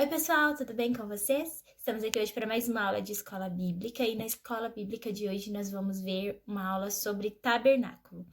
Oi pessoal, tudo bem com vocês? Estamos aqui hoje para mais uma aula de escola bíblica e na escola bíblica de hoje nós vamos ver uma aula sobre tabernáculo.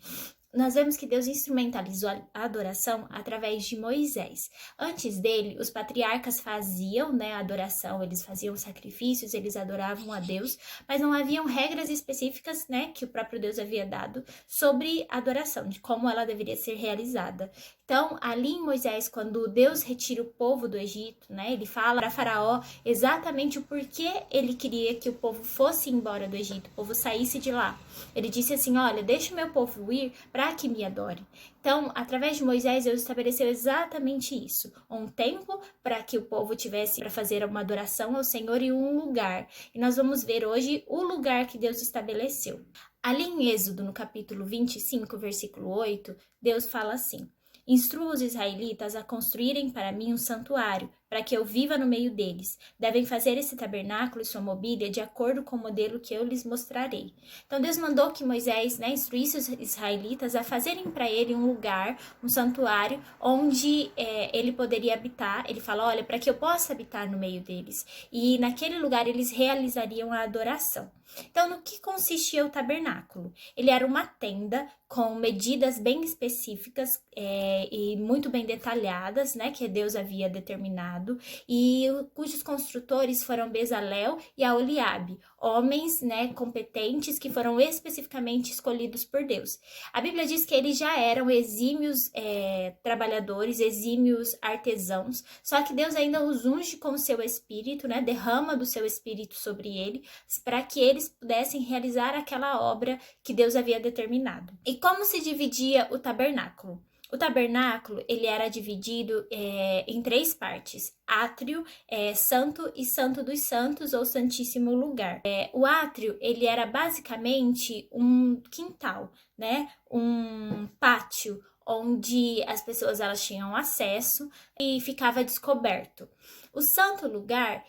Nós vemos que Deus instrumentalizou a adoração através de Moisés. Antes dele, os patriarcas faziam, a adoração, eles faziam sacrifícios, eles adoravam a Deus, mas não haviam regras específicas, que o próprio Deus havia dado sobre a adoração, de como ela deveria ser realizada. Então, ali em Moisés, quando Deus retira o povo do Egito, ele fala para Faraó exatamente o porquê ele queria que o povo fosse embora do Egito, o povo saísse de lá. Ele disse assim, olha, deixa o meu povo ir para que me adore. Então, através de Moisés, Deus estabeleceu exatamente isso. Um tempo para que o povo tivesse para fazer uma adoração ao Senhor e um lugar. E nós vamos ver hoje o lugar que Deus estabeleceu. Ali em Êxodo, no capítulo 25, versículo 8, Deus fala assim: instrua os israelitas a construírem para mim um santuário, para que eu viva no meio deles. Devem fazer esse tabernáculo e sua mobília de acordo com o modelo que eu lhes mostrarei. Então Deus mandou que Moisés instruísse os israelitas a fazerem para ele um lugar, um santuário, onde ele poderia habitar. Ele fala, olha, para que eu possa habitar no meio deles. E naquele lugar eles realizariam a adoração. Então, no que consistia o tabernáculo? Ele era uma tenda com medidas bem específicas e muito bem detalhadas, que Deus havia determinado, e cujos construtores foram Bezalel e Aholiabe, homens, competentes que foram especificamente escolhidos por Deus. A Bíblia diz que eles já eram exímios trabalhadores, exímios artesãos, só que Deus ainda os unge com o seu espírito, derrama do seu espírito sobre eles, para que eles pudessem realizar aquela obra que Deus havia determinado. E como se dividia o tabernáculo? O tabernáculo, ele era dividido em 3 partes: átrio, santo e santo dos santos, ou santíssimo lugar. O átrio, ele era basicamente um quintal, um pátio, onde as pessoas elas tinham acesso e ficava descoberto. O santo lugar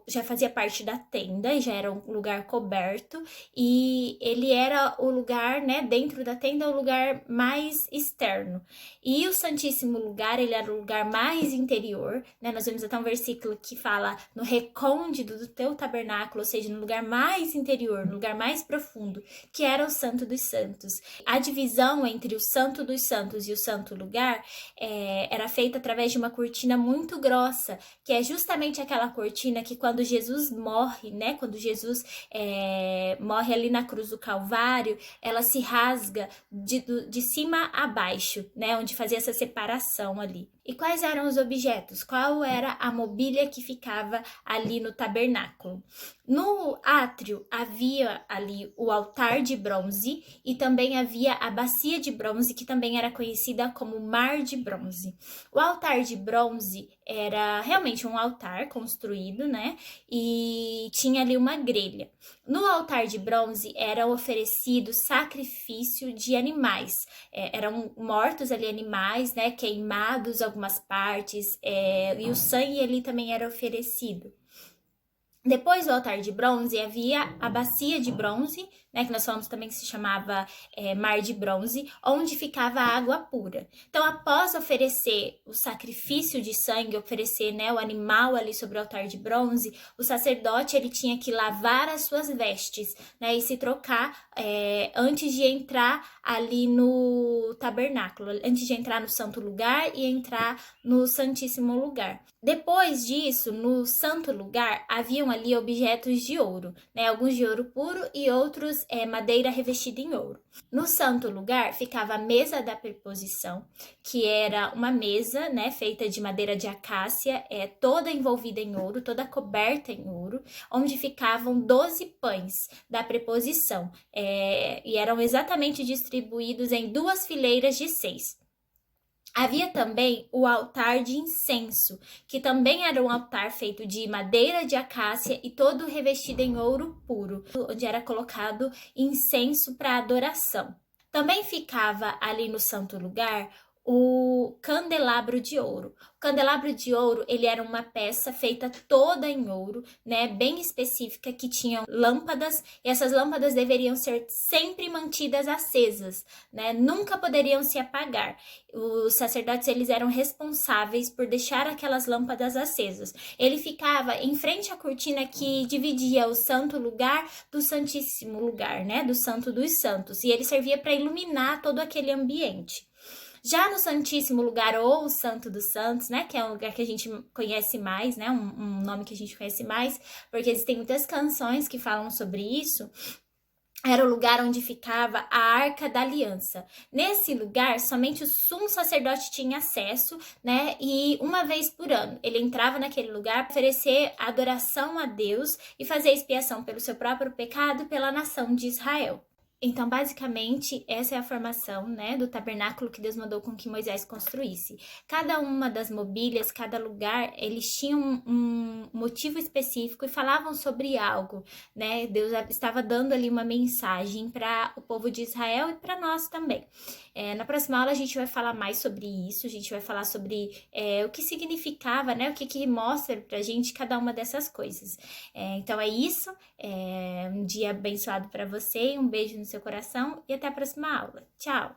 já fazia parte da tenda, já era um lugar coberto, e ele era o lugar, dentro da tenda, o lugar mais externo. E o santíssimo lugar, ele era o lugar mais interior, Nós vemos até um versículo que fala no recôndito do teu tabernáculo, ou seja, no lugar mais interior, no lugar mais profundo, que era o santo dos santos. A divisão entre o santo dos santos e o santo lugar era feita através de uma cortina muito grossa, que é justamente aquela cortina que quando Jesus morre, quando Jesus morre ali na cruz do Calvário, ela se rasga de cima a baixo, onde fazia essa separação ali. E quais eram os objetos? Qual era a mobília que ficava ali no tabernáculo? No átrio havia ali o altar de bronze e também havia a bacia de bronze, que também era conhecida como mar de bronze. O altar de bronze era realmente um altar construído, e tinha ali uma grelha. No altar de bronze era oferecido sacrifício de animais. Eram mortos ali animais, queimados algumas partes, e o sangue ali também era oferecido. Depois do altar de bronze havia a bacia de bronze, que nós falamos também que se chamava mar de bronze, onde ficava a água pura. Então, após oferecer o sacrifício de sangue, oferecer o animal ali sobre o altar de bronze, o sacerdote ele tinha que lavar as suas vestes, e se trocar antes de entrar ali no tabernáculo, antes de entrar no santo lugar e entrar no santíssimo lugar. Depois disso, no santo lugar, haviam ali objetos de ouro, alguns de ouro puro e outros madeira revestida em ouro. No santo lugar ficava a mesa da preposição, que era uma mesa, feita de madeira de acácia, toda envolvida em ouro, toda coberta em ouro, onde ficavam 12 pães da preposição, e eram exatamente distribuídos em 2 fileiras de 6. Havia também o altar de incenso, que também era um altar feito de madeira de acácia e todo revestido em ouro puro, onde era colocado incenso para adoração. Também ficava ali no santo lugar o candelabro de ouro. O candelabro de ouro, ele era uma peça feita toda em ouro, né, bem específica, que tinha lâmpadas, e essas lâmpadas deveriam ser sempre mantidas acesas, né, nunca poderiam se apagar. Os sacerdotes, eles eram responsáveis por deixar aquelas lâmpadas acesas. Ele ficava em frente à cortina que dividia o santo lugar do santíssimo lugar, né, do santo dos santos, e ele servia para iluminar todo aquele ambiente. Já no Santíssimo Lugar, ou o Santo dos Santos, né, que é um lugar que a gente conhece mais, né, um nome que a gente conhece mais, porque existem muitas canções que falam sobre isso, era o lugar onde ficava a Arca da Aliança. Nesse lugar, somente o sumo sacerdote tinha acesso, né, e uma vez por ano ele entrava naquele lugar para oferecer adoração a Deus e fazer expiação pelo seu próprio pecado e pela nação de Israel. Então, basicamente, essa é a formação, né, do tabernáculo que Deus mandou com que Moisés construísse. Cada uma das mobílias, cada lugar, eles tinham um motivo específico e falavam sobre algo, né? Deus estava dando ali uma mensagem para o povo de Israel e para nós também. Na próxima aula a gente vai falar mais sobre isso, a gente vai falar sobre o que significava, né? O que mostra pra gente cada uma dessas coisas. Então é isso, um dia abençoado para você, um beijo no seu coração e até a próxima aula. Tchau!